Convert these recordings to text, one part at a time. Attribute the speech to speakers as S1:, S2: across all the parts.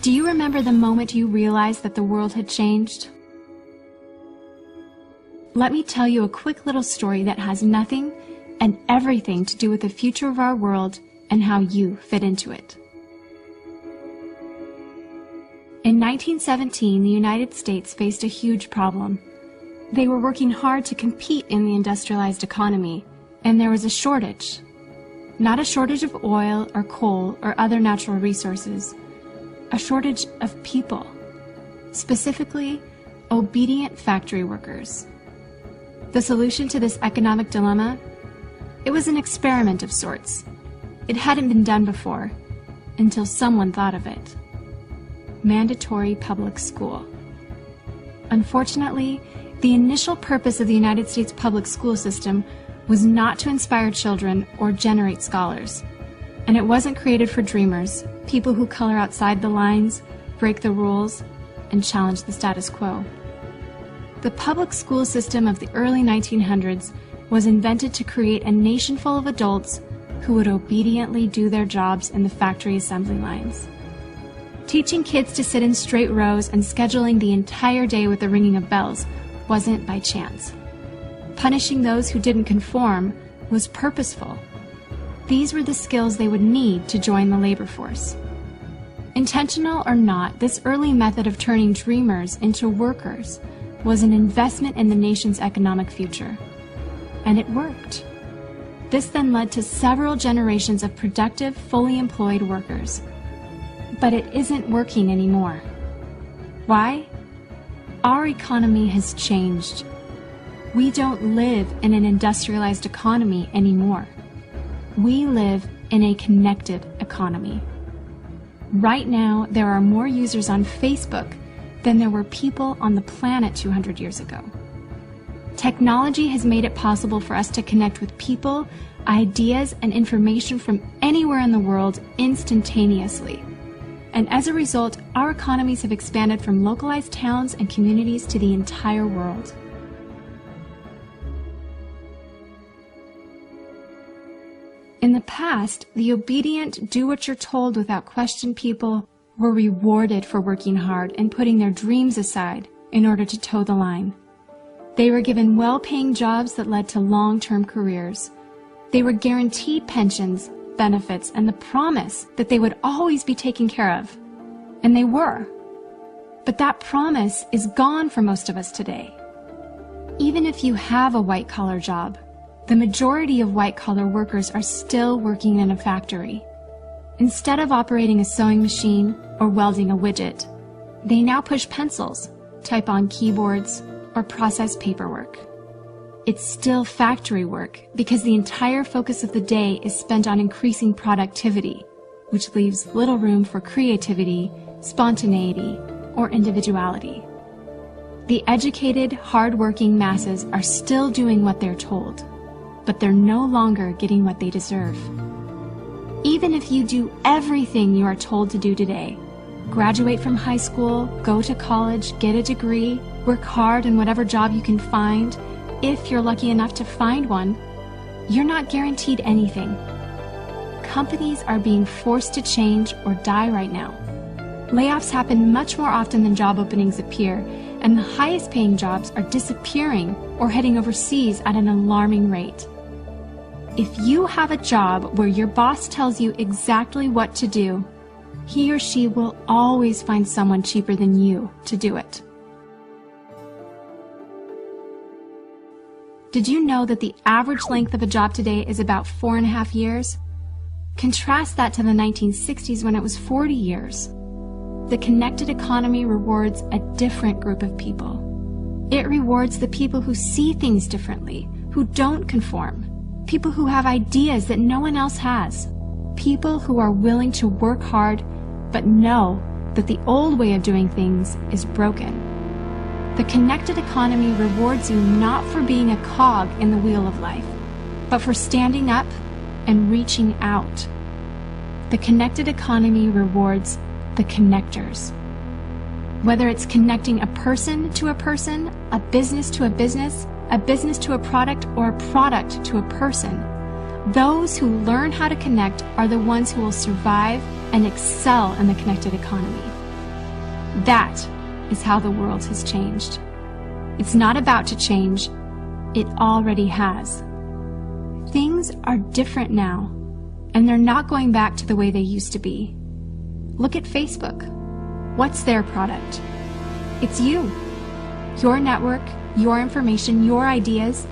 S1: Do you remember the moment you realized that the world had changed? Let me tell you a quick little story that has nothing and everything to do with the future of our world and how you fit into it. In 1917, the United States faced a huge problem. They were working hard to compete in the industrialized economy, and there was a shortage. Not a shortage of oil or coal or other natural resources, a shortage of people, specifically obedient factory workers. The solution to this economic dilemma? It was an experiment of sorts. It hadn't been done before, until someone thought of it. Mandatory public school. Unfortunately, the initial purpose of the United States public school system was not to inspire children or generate scholars. And it wasn't created for dreamers, people who color outside the lines, break the rules, and challenge the status quo. The public school system of the early 1900s was invented to create a nation full of adults who would obediently do their jobs in the factory assembly lines. Teaching kids to sit in straight rows and scheduling the entire day with the ringing of bells wasn't by chance. Punishing those who didn't conform was purposeful. These were the skills they would need to join the labor force. Intentional or not, this early method of turning dreamers into workers was an investment in the nation's economic future. And it worked. This then led to several generations of productive, fully employed workers. But it isn't working anymore. Why? Our economy has changed. We don't live in an industrialized economy anymore. We live in a connected economy. Right now, there are more users on Facebook than there were people on the planet 200 years ago. Technology has made it possible for us to connect with people, ideas, and information from anywhere in the world instantaneously. And as a result, our economies have expanded from localized towns and communities to the entire world. In the past, the obedient, do-what-you're-told without question people were rewarded for working hard and putting their dreams aside in order to toe the line. They were given well-paying jobs that led to long-term careers. They were guaranteed pensions, benefits, and the promise that they would always be taken care of. And they were. But that promise is gone for most of us today. Even if you have a white-collar job, the majority of white-collar workers are still working in a factory. Instead of operating a sewing machine or welding a widget, they now push pencils, type on keyboards, or process paperwork. It's still factory work because the entire focus of the day is spent on increasing productivity, which leaves little room for creativity, spontaneity, or individuality. The educated, hard-working masses are still doing what they're told, but they're no longer getting what they deserve. Even if you do everything you are told to do today, graduate from high school, go to college, get a degree, work hard in whatever job you can find, if you're lucky enough to find one, you're not guaranteed anything. Companies are being forced to change or die right now. Layoffs happen much more often than job openings appear, and the highest paying jobs are disappearing or heading overseas at an alarming rate. If you have a job where your boss tells you exactly what to do, he or she will always find someone cheaper than you to do it. Did you know that the average length of a job today is about 4.5 years? Contrast that to the 1960s when it was 40 years. The connected economy rewards a different group of people. It rewards the people who see things differently, who don't conform, people who have ideas that no one else has, people who are willing to work hard but know that the old way of doing things is broken. The connected economy rewards you not for being a cog in the wheel of life, but for standing up and reaching out. The connected economy rewards the connectors. Whether it's connecting a person to a person, a business to a business to a product, or a product to a person, those who learn how to connect are the ones who will survive and excel in the connected economy. That is how the world has changed. It's not about to change. It already has. Things are different now, and they're not going back to the way they used to be. Look at Facebook. What's their product? It's you. Your network, your information, your ideas,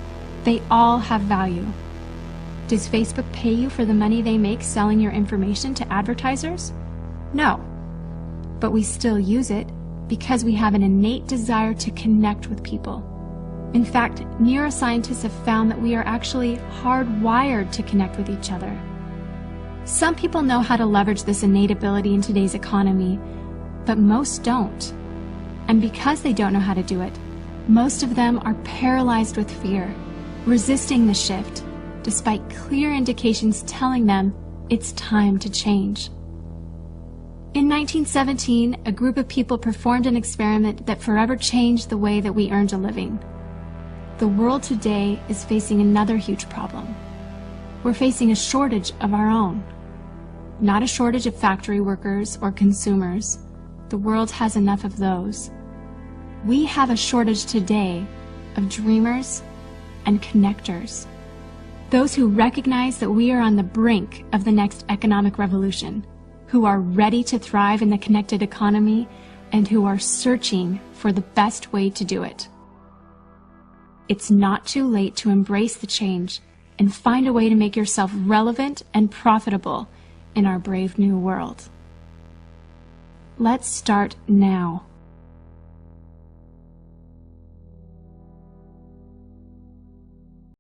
S1: they all have value. Does Facebook pay you for the money they make selling your information to advertisers? No. But we still use it because we have an innate desire to connect with people. In fact, neuroscientists have found that we are actually hardwired to connect with each other. Some people know how to leverage this innate ability in today's economy, but most don't. And because they don't know how to do it, most of them are paralyzed with fear, resisting the shift, despite clear indications telling them it's time to change. In 1917, a group of people performed an experiment that forever changed the way that we earned a living. The world today is facing another huge problem. We're facing a shortage of our own. Not a shortage of factory workers or consumers. The world has enough of those. We have a shortage today of dreamers and connectors. Those who recognize that we are on the brink of the next economic revolution, who are ready to thrive in the connected economy, and who are searching for the best way to do it. It's not too late to embrace the change and find a way to make yourself relevant and profitable in our brave new world. Let's start now.